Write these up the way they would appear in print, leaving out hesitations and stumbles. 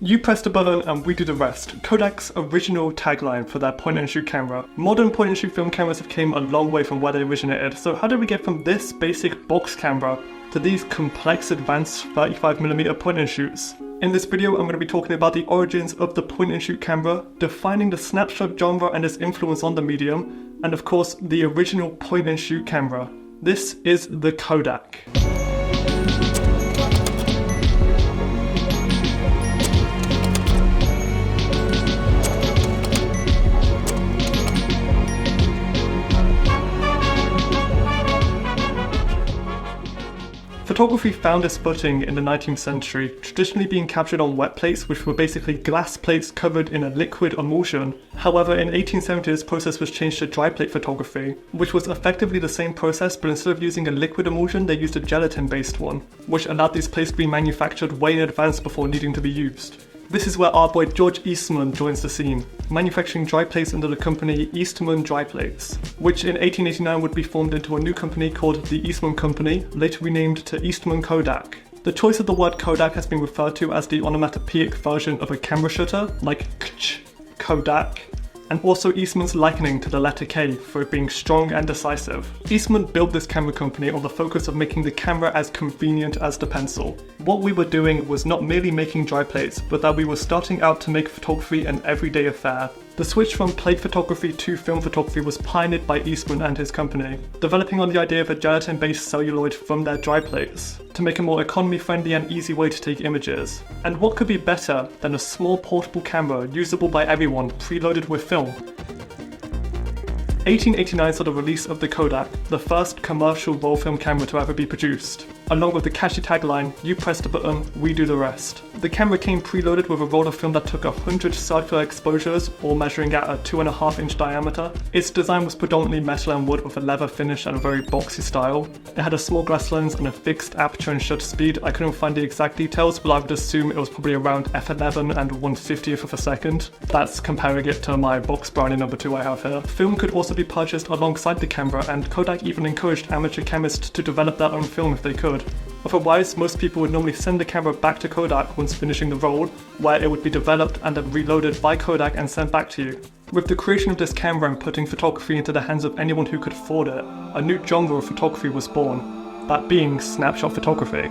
You press the button and we do the rest. Kodak's original tagline for their point-and-shoot camera. Modern point-and-shoot film cameras have came a long way from where they originated, so how did we get from this basic box camera to these complex advanced 35mm point-and-shoots? In this video I'm going to be talking about the origins of the point-and-shoot camera, defining the snapshot genre and its influence on the medium, and of course the original point-and-shoot camera. This is the Kodak. Photography found its footing in the 19th century, traditionally being captured on wet plates, which were basically glass plates covered in a liquid emulsion. However, in 1870 this process was changed to dry plate photography, which was effectively the same process, but instead of using a liquid emulsion they used a gelatin-based one, which allowed these plates to be manufactured way in advance before needing to be used. This is where our boy George Eastman joins the scene, manufacturing dry plates under the company Eastman Dry Plates, which in 1889 would be formed into a new company called the Eastman Company, later renamed to Eastman Kodak. The choice of the word Kodak has been referred to as the onomatopoeic version of a camera shutter, like kch, Kodak, and also Eastman's likening to the letter K for it being strong and decisive. Eastman built this camera company on the focus of making the camera as convenient as the pencil. What we were doing was not merely making dry plates, but that we were starting out to make photography an everyday affair. The switch from plate photography to film photography was pioneered by Eastman and his company, developing on the idea of a gelatin-based celluloid from their dry plates, to make a more economy-friendly and easy way to take images. And what could be better than a small portable camera usable by everyone, preloaded with film? 1889 saw the release of the Kodak, the first commercial roll film camera to ever be produced. Along with the catchy tagline, "You press the button, we do the rest." The camera came preloaded with a roll of film that took 100 circular exposures, all measuring at a 2.5-inch diameter. Its design was predominantly metal and wood with a leather finish and a very boxy style. It had a small glass lens and a fixed aperture and shutter speed. I couldn't find the exact details, but I would assume it was probably around f11 and 1/50th of a second. That's comparing it to my Box Brownie number 2 I have here. Film could also be purchased alongside the camera, and Kodak even encouraged amateur chemists to develop their own film if they could. Otherwise, most people would normally send the camera back to Kodak once finishing the roll, where it would be developed and then reloaded by Kodak and sent back to you. With the creation of this camera and putting photography into the hands of anyone who could afford it, a new genre of photography was born, that being snapshot photography.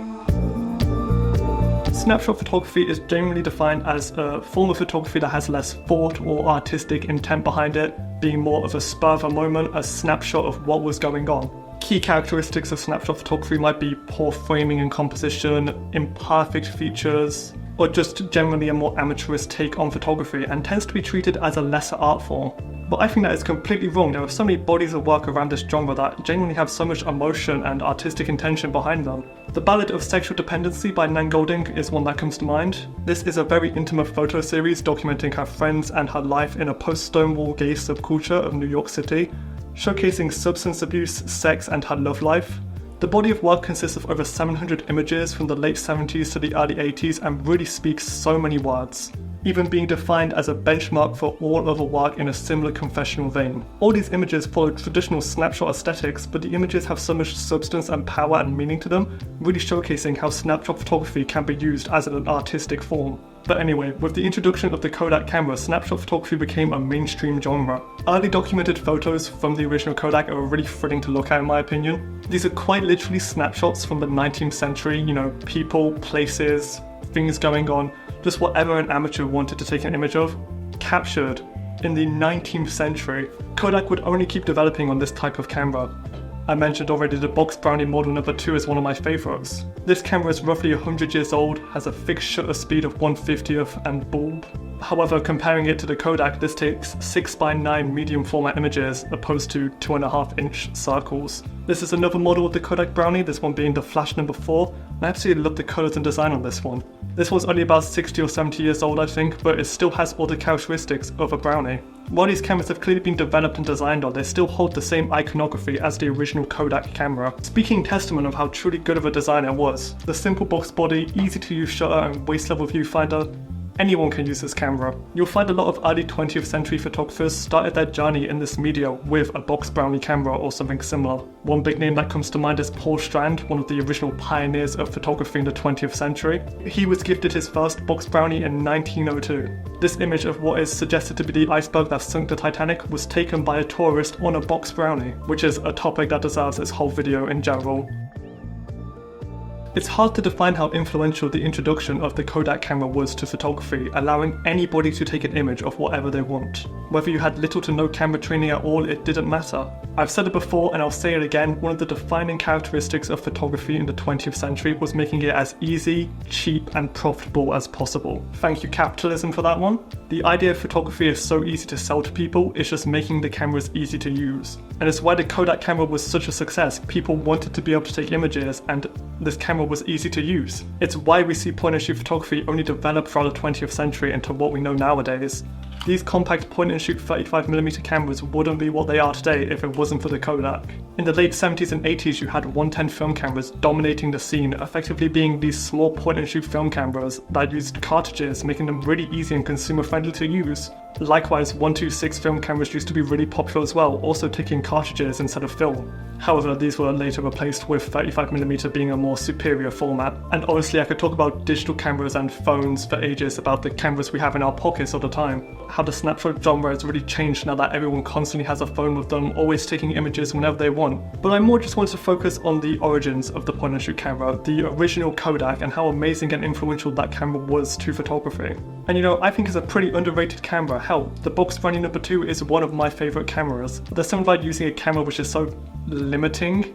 Snapshot photography is generally defined as a form of photography that has less thought or artistic intent behind it, being more of a spur of a moment, a snapshot of what was going on. Key characteristics of snapshot photography might be poor framing and composition, imperfect features, or just generally a more amateurist take on photography, and tends to be treated as a lesser art form. But I think that is completely wrong. There are so many bodies of work around this genre that genuinely have so much emotion and artistic intention behind them. The Ballad of Sexual Dependency by Nan Golding is one that comes to mind. This is a very intimate photo series documenting her friends and her life in a post-Stonewall gay subculture of New York City, showcasing substance abuse, sex, and her love life. The body of work consists of over 700 images from the late 70s to the early 80s and really speaks so many words, even being defined as a benchmark for all other work in a similar confessional vein. All these images follow traditional snapshot aesthetics, but the images have so much substance and power and meaning to them, really showcasing how snapshot photography can be used as an artistic form. But anyway, with the introduction of the Kodak camera, snapshot photography became a mainstream genre. Early documented photos from the original Kodak are really thrilling to look at in my opinion. These are quite literally snapshots from the 19th century, you know, people, places, things going on, just whatever an amateur wanted to take an image of, captured in the 19th century. Kodak would only keep developing on this type of camera. I mentioned already the Box Brownie model number 2 is one of my favourites. This camera is roughly 100 years old, has a fixed shutter speed of 1/50th and bulb. However, comparing it to the Kodak, this takes 6:9 medium format images opposed to 2.5-inch circles. This is another model of the Kodak Brownie, this one being the flash number 4, and I absolutely love the colours and design on this one. This one's only about 60 or 70 years old I think, but it still has all the characteristics of a Brownie. While these cameras have clearly been developed and designed on, they still hold the same iconography as the original Kodak camera, speaking testament of how truly good of a design it was. The simple box body, easy to use shutter and waist level viewfinder, Anyone can use this camera. You'll find a lot of early 20th century photographers started their journey in this media with a Box Brownie camera or something similar. One big name that comes to mind is Paul Strand, one of the original pioneers of photography in the 20th century. He was gifted his first Box Brownie in 1902. This image of what is suggested to be the iceberg that sunk the Titanic was taken by a tourist on a Box Brownie, which is a topic that deserves this whole video in general. It's hard to define how influential the introduction of the Kodak camera was to photography, allowing anybody to take an image of whatever they want. Whether you had little to no camera training at all, it didn't matter. I've said it before and I'll say it again, one of the defining characteristics of photography in the 20th century was making it as easy, cheap and profitable as possible. Thank you capitalism for that one. The idea of photography is so easy to sell to people, it's just making the cameras easy to use. And it's why the Kodak camera was such a success. People wanted to be able to take images and this camera was easy to use. It's why we see point and shoot photography only develop throughout the 20th century into what we know nowadays. These compact point and shoot 35mm cameras wouldn't be what they are today if it wasn't for the Kodak. In the late 70s and 80s you had 110 film cameras dominating the scene, effectively being these small point and shoot film cameras that used cartridges, making them really easy and consumer friendly to use. Likewise, 126 film cameras used to be really popular as well, also taking cartridges instead of film. However, these were later replaced with 35mm being a more superior format. And honestly, I could talk about digital cameras and phones for ages, about the cameras we have in our pockets all the time. How the snapshot genre has really changed now that everyone constantly has a phone with them, always taking images whenever they want. But I more just wanted to focus on the origins of the point and shoot camera, the original Kodak, and how amazing and influential that camera was to photography. And you know, I think it's a pretty underrated camera. Hell, the Box Brownie No. 2 is one of my favourite cameras. There's something about using a camera which is so limiting.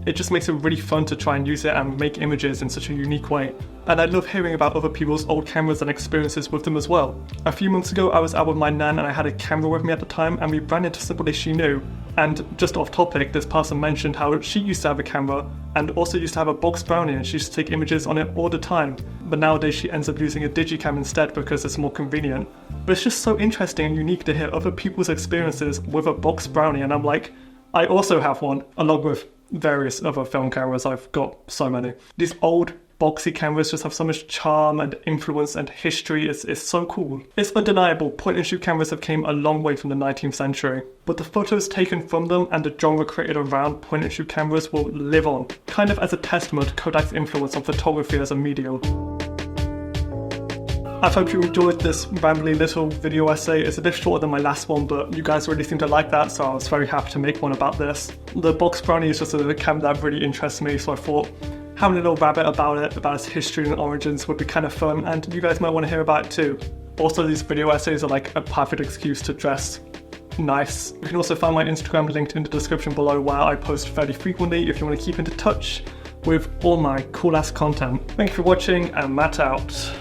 It just makes it really fun to try and use it and make images in such a unique way. And I love hearing about other people's old cameras and experiences with them as well. A few months ago I was out with my nan and I had a camera with me at the time and we ran into somebody she knew. And just off topic, this person mentioned how she used to have a camera and also used to have a Box Brownie and she used to take images on it all the time. But nowadays she ends up using a digicam instead because it's more convenient. But it's just so interesting and unique to hear other people's experiences with a Box Brownie, and I'm like, I also have one, along with various other film cameras. I've got so many. These old boxy cameras just have so much charm and influence and history. It's so cool. It's undeniable, point and shoot cameras have came a long way from the 19th century, but the photos taken from them and the genre created around point and shoot cameras will live on, kind of as a testament to Kodak's influence on photography as a medium. I hope you enjoyed this rambly little video essay. It's a bit shorter than my last one, but you guys really seem to like that, so I was very happy to make one about this. The Box Brownie is just a camera that really interests me, so I thought having a little rabbit about it, about its history and origins would be kind of fun, and you guys might want to hear about it too. Also, these video essays are like a perfect excuse to dress nice. You can also find my Instagram linked in the description below, where I post fairly frequently if you want to keep in touch with all my cool ass content. Thank you for watching, and Matt out.